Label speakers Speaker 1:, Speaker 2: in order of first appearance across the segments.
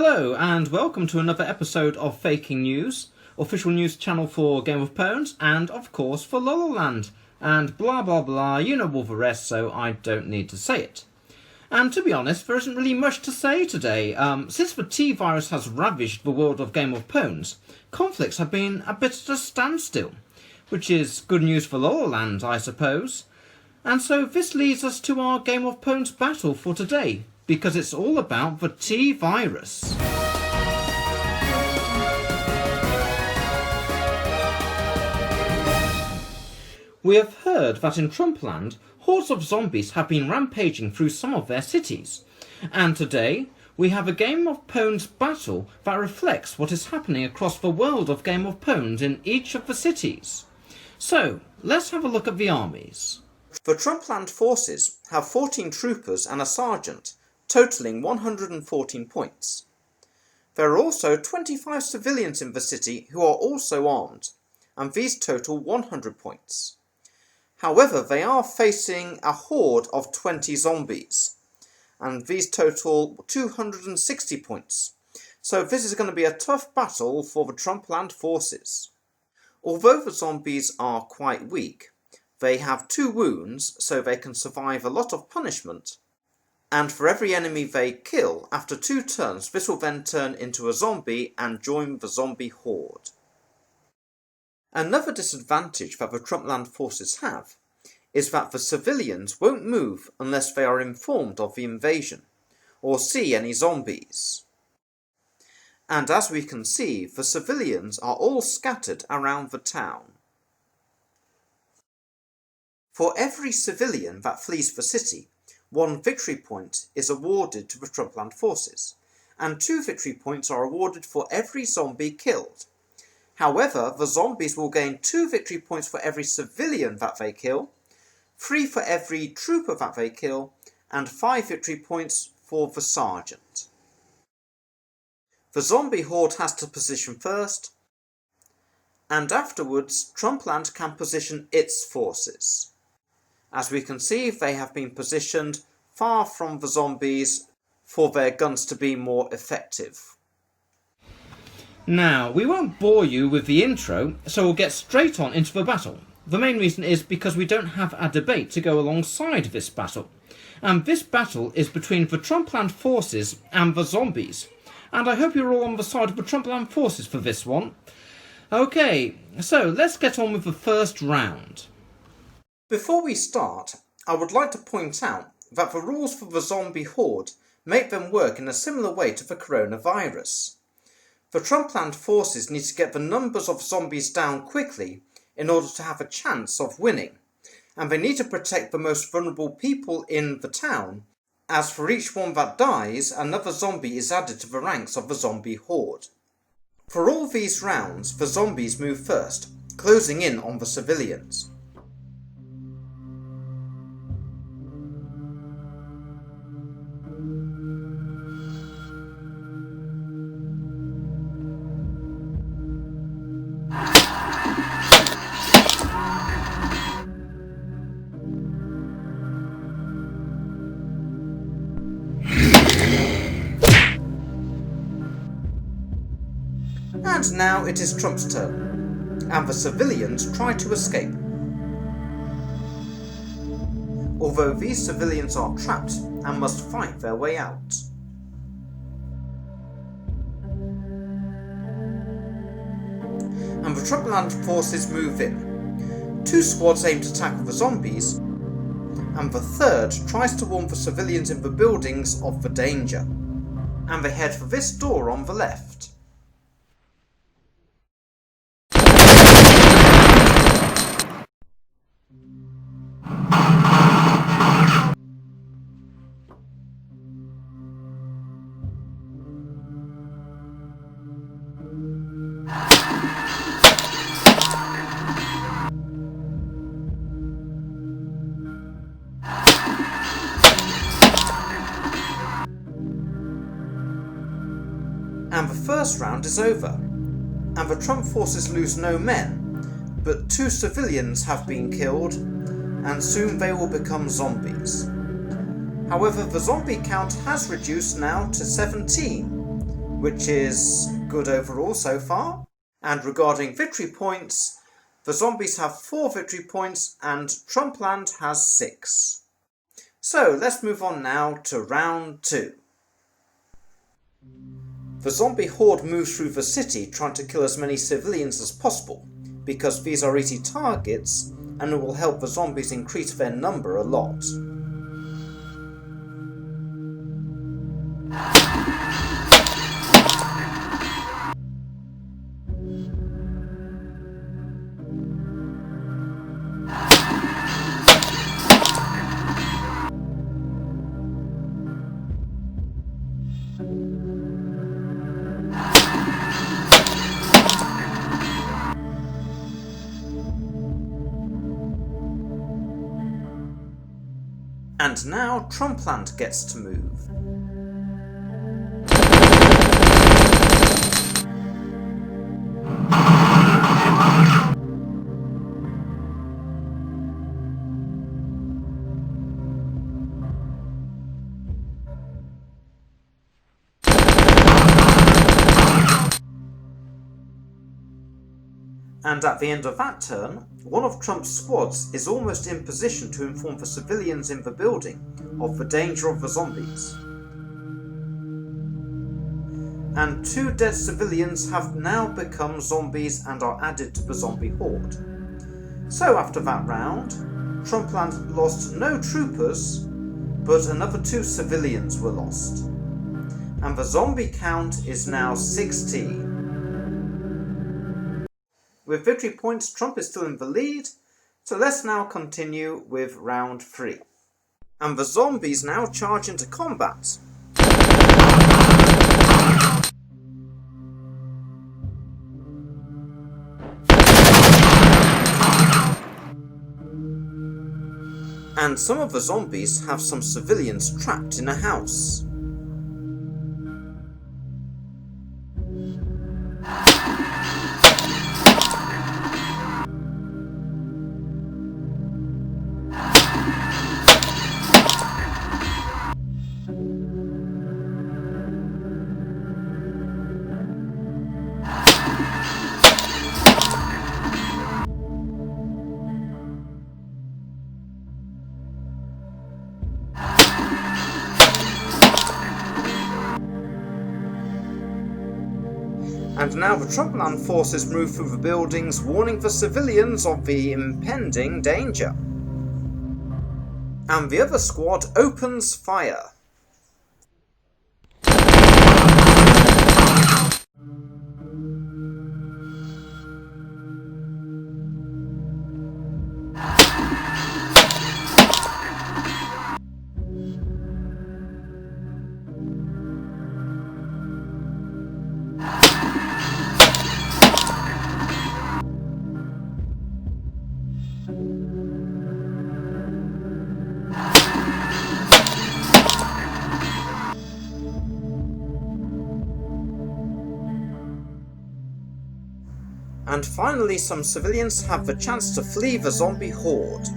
Speaker 1: Hello and welcome to another episode of Faking News, official news channel for Game of Pownes and of course for Lolaland, and blah blah blah, you know all the rest, so I don't need to say it. And to be honest, there isn't really much to say today. Since the T-virus has ravaged the world of Game of Pownes, conflicts have been a bit at a standstill, which is good news for Lolaland, I suppose. And so this leads us to our Game of Pownes battle for today, because it's all about the T-virus. We have heard that in Trumpland, hordes of zombies have been rampaging through some of their cities, and today we have a Game of Pownes battle that reflects what is happening across the world of Game of Pownes in each of the cities. So, let's have a look at the armies. The Trumpland forces have 14 troopers and a sergeant, totalling 114 points. There are also 25 civilians in the city who are also armed, and these total 100 points. However, they are facing a horde of 20 zombies, and these total 260 points. So this is going to be a tough battle for the Trumpland forces. Although the zombies are quite weak, they have 2 wounds, so they can survive a lot of punishment. And for every enemy they kill, after 2 turns, this will then turn into a zombie and join the zombie horde. Another disadvantage that the Trumpland forces have is that the civilians won't move unless they are informed of the invasion, or see any zombies. And as we can see, the civilians are all scattered around the town. For every civilian that flees the city, 1 victory point is awarded to the Trumpland forces, and 2 victory points are awarded for every zombie killed. However, the zombies will gain 2 victory points for every civilian that they kill, 3 for every trooper that they kill, and 5 victory points for the sergeant. The zombie horde has to position first, and afterwards Trumpland can position its forces. As we can see, they have been positioned far from the zombies for their guns to be more effective. Now, we won't bore you with the intro, so we'll get straight on into the battle. The main reason is because we don't have a debate to go alongside this battle. And this battle is between the Trumpland forces and the zombies. And I hope you're all on the side of the Trumpland forces for this one. Okay, so let's get on with the first round. Before we start, I would like to point out that the rules for the zombie horde make them work in a similar way to the coronavirus. The Trumpland forces need to get the numbers of zombies down quickly in order to have a chance of winning, and they need to protect the most vulnerable people in the town, as for each one that dies, another zombie is added to the ranks of the zombie horde. For all these rounds, the zombies move first, closing in on the civilians. And now it is Trump's turn, and the civilians try to escape. Although these civilians are trapped and must fight their way out. And the Trumpland forces move in. 2 squads aim to tackle the zombies, and the 3rd tries to warn the civilians in the buildings of the danger. And they head for this door on the left. And the first round is over, and the Trump forces lose no men, but 2 civilians have been killed, and soon they will become zombies. However, the zombie count has reduced now to 17, which is good overall so far. And regarding victory points, the zombies have 4 victory points and Trumpland has 6. So let's move on now to round 2. The zombie horde moves through the city trying to kill as many civilians as possible, because these are easy targets and it will help the zombies increase their number a lot. And now Trumpland gets to move. And at the end of that turn, one of Trump's squads is almost in position to inform the civilians in the building of the danger of the zombies. And 2 dead civilians have now become zombies and are added to the zombie horde. So after that round, Trumpland lost no troopers, but another 2 civilians were lost. And the zombie count is now 16. With victory points, Trump is still in the lead, so let's now continue with round 3. And the zombies now charge into combat. And some of the zombies have some civilians trapped in a house. And now the Trumpland forces move through the buildings, warning the civilians of the impending danger. And the other squad opens fire. And finally, some civilians have the chance to flee the zombie horde.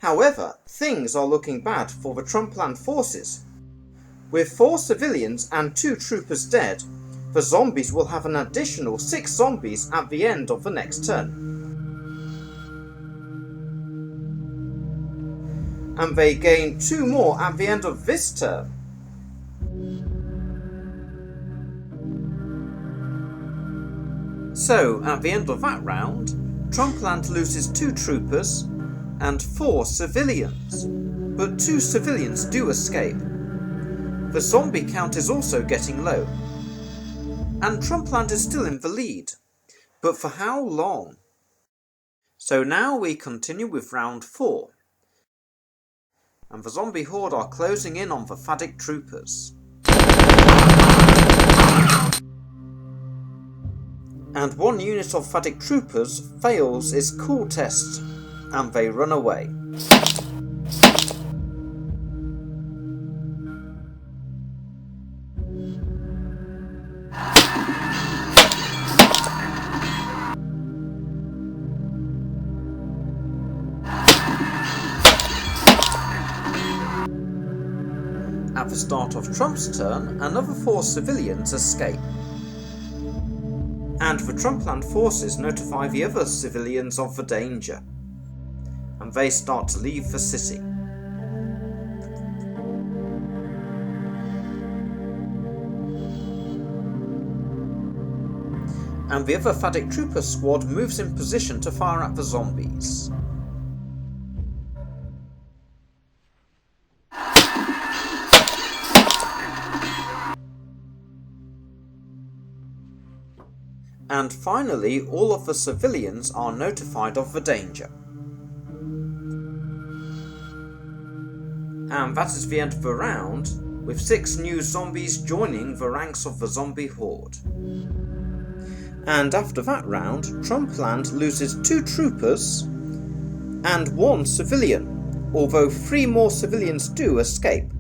Speaker 1: However, things are looking bad for the Trumpland forces. With 4 civilians and 2 troopers dead, the zombies will have an additional 6 zombies at the end of the next turn. And they gain 2 more at the end of this turn. So, at the end of that round, Trumpland loses 2 troopers and 4 civilians, but 2 civilians do escape. The zombie count is also getting low. And Trumpland is still in the lead, but for how long? So now we continue with round 4, and the zombie horde are closing in on the Fadic troopers. And 1 unit of Fadic troopers fails its cool test, and they run away. At the start of Trump's turn, another 4 civilians escape. And the Trumpland forces notify the other civilians of the danger, and they start to leave the city. And the other Fadic Trooper squad moves in position to fire at the zombies. And finally, all of the civilians are notified of the danger. And that is the end of the round, with 6 new zombies joining the ranks of the zombie horde. And after that round, Trumpland loses 2 troopers and 1 civilian, although 3 more civilians do escape.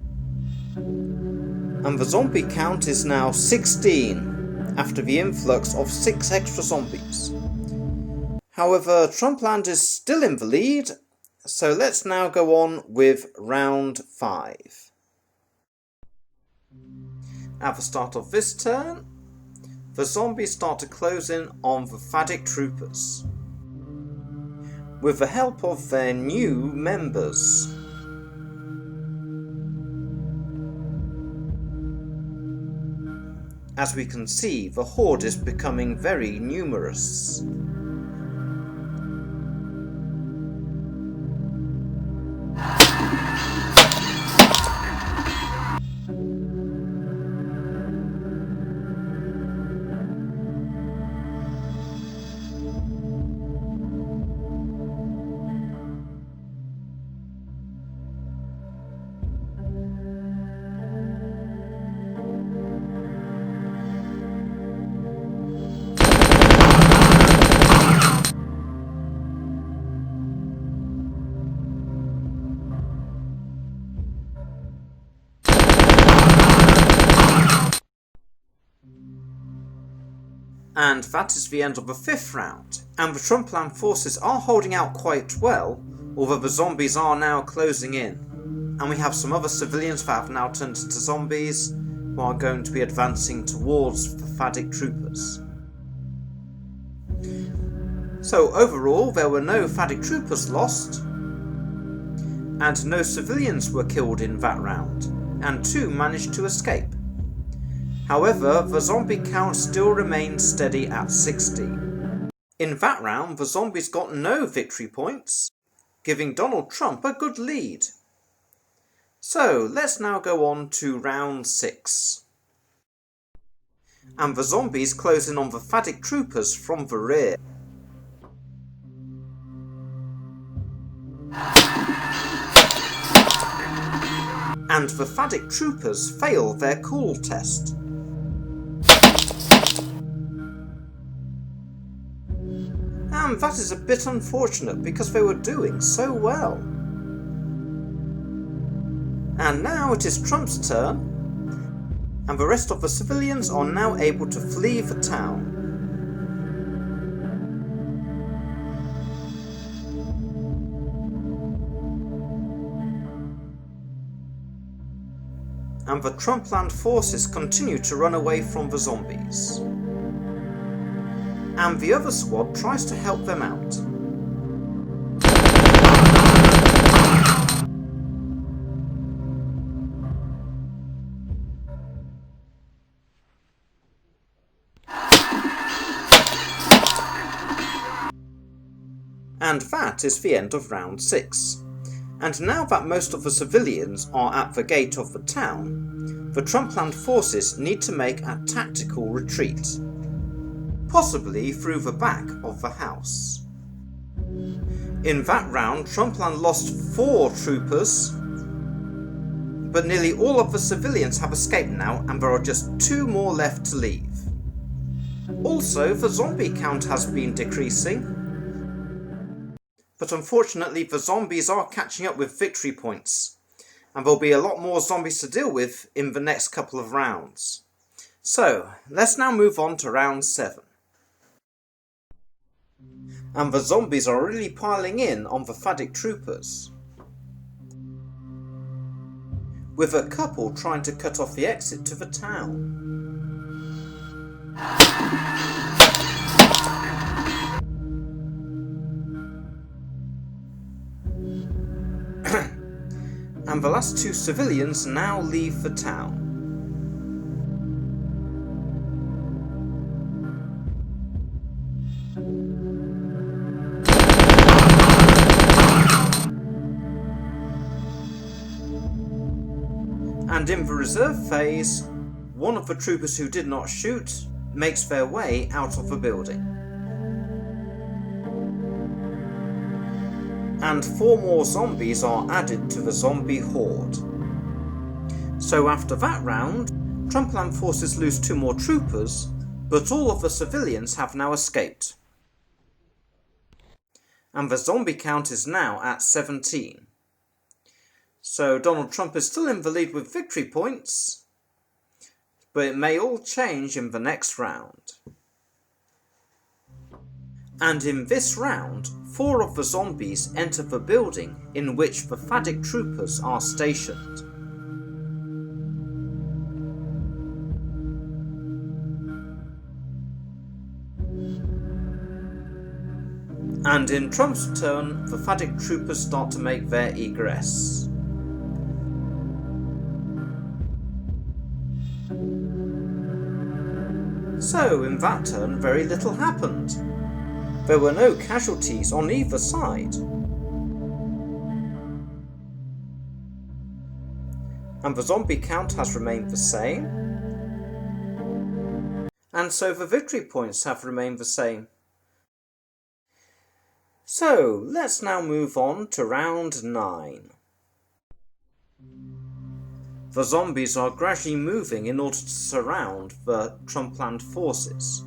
Speaker 1: And the zombie count is now 16, after the influx of 6 extra zombies. However, Trumpland is still in the lead, so let's now go on with round 5. At the start of this turn, the zombies start to close in on the Fadic troopers, with the help of their new members. As we can see, the horde is becoming very numerous. And that is the end of the 5th round, and the Trumpland forces are holding out quite well, although the zombies are now closing in, and we have some other civilians that have now turned into zombies who are going to be advancing towards the Fadic troopers. So overall, there were no Fadic troopers lost, and no civilians were killed in that round, and 2 managed to escape. However, the zombie count still remained steady at 60. In that round, the zombies got no victory points, giving Donald Trump a good lead. So, let's now go on to round 6. And the zombies close in on the Fadic troopers from the rear. And the Fadic troopers fail their cool test. And that is a bit unfortunate because they were doing so well. And now it is Trump's turn, and the rest of the civilians are now able to flee the town. And the Trumpland forces continue to run away from the zombies. And the other squad tries to help them out. And that is the end of round 6. And now that most of the civilians are at the gate of the town, the Trumpland forces need to make a tactical retreat, possibly through the back of the house. In that round, Trumpland lost 4 troopers, but nearly all of the civilians have escaped now, and there are just 2 more left to leave. Also, the zombie count has been decreasing, but unfortunately the zombies are catching up with victory points, and there'll be a lot more zombies to deal with in the next couple of rounds. So, let's now move on to round 7. And the zombies are really piling in on the Fadic troopers. with a couple trying to cut off the exit to the town. And the last two civilians now leave the town. And in the reserve phase, one of the troopers who did not shoot makes their way out of the building. And 4 more zombies are added to the zombie horde. So after that round, Trumpland forces lose 2 more troopers, but all of the civilians have now escaped. And the zombie count is now at 17. So Donald Trump is still in the lead with victory points, but it may all change in the next round. And in this round, 4 of the zombies enter the building in which the Fadic troopers are stationed. And in Trump's turn, the Fadic troopers start to make their egress. So, in that turn, very little happened. There were no casualties on either side. And the zombie count has remained the same. And so the victory points have remained the same. So, let's now move on to round 9. The zombies are gradually moving in order to surround the Trumpland forces.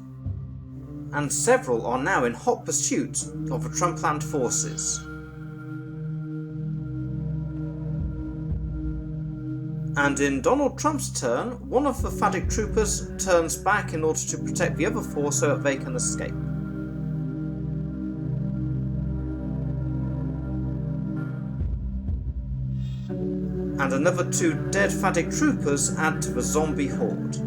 Speaker 1: And several are now in hot pursuit of the Trumpland forces. And in Donald Trump's turn, one of the Fadic troopers turns back in order to protect the other 4 so that they can escape. And another 2 dead Fadic troopers add to the zombie horde.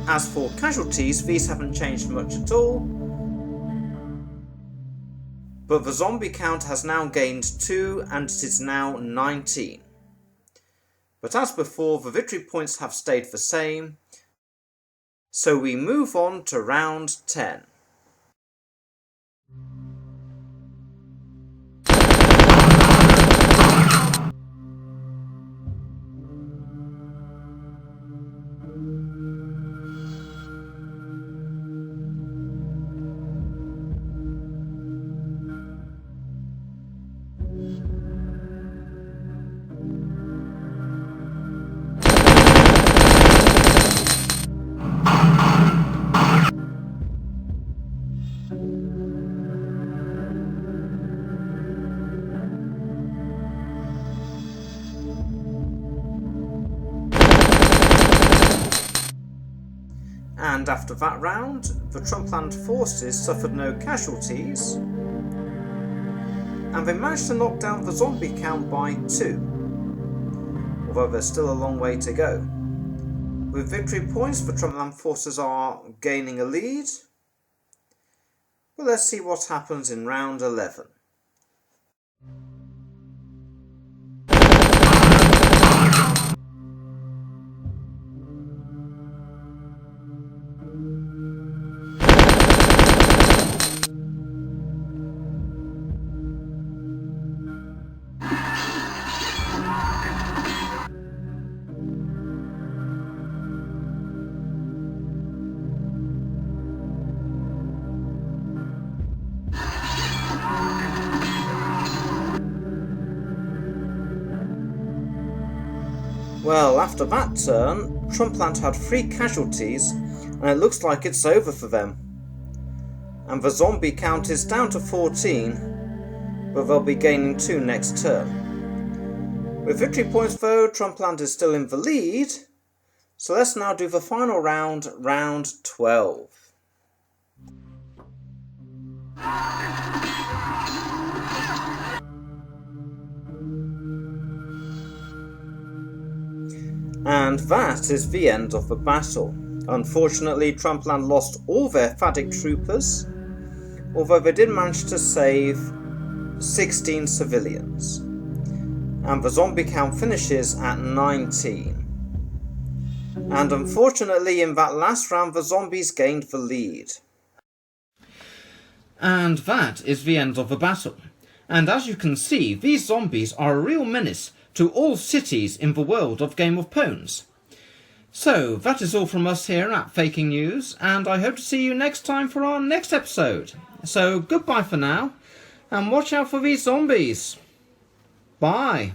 Speaker 1: As for casualties, these haven't changed much at all, but the zombie count has now gained 2 and it is now 19. But as before, the victory points have stayed the same, so we move on to round 10. And after that round, the Trumpland forces suffered no casualties, and they managed to knock down the zombie count by 2, although there's still a long way to go. With victory points, the Trumpland forces are gaining a lead, but let's see what happens in round 11. Well, after that turn, Trumpland had 3 casualties, and it looks like it's over for them. And the zombie count is down to 14, but they'll be gaining 2 next turn. With victory points though, Trumpland is still in the lead, so let's now do the final round, round 12.
Speaker 2: And that is the end of the battle. Unfortunately, Trumpland lost all their Fadic troopers, although they did manage to save 16 civilians. And the zombie count finishes at 19. And unfortunately, in that last round, the zombies gained the lead.
Speaker 1: And that is the end of the battle. And as you can see, these zombies are a real menace to all cities in the world of Game of Pownes. So, that is all from us here at Faking News, and I hope to see you next time for our next episode. So, goodbye for now, and watch out for these zombies. Bye.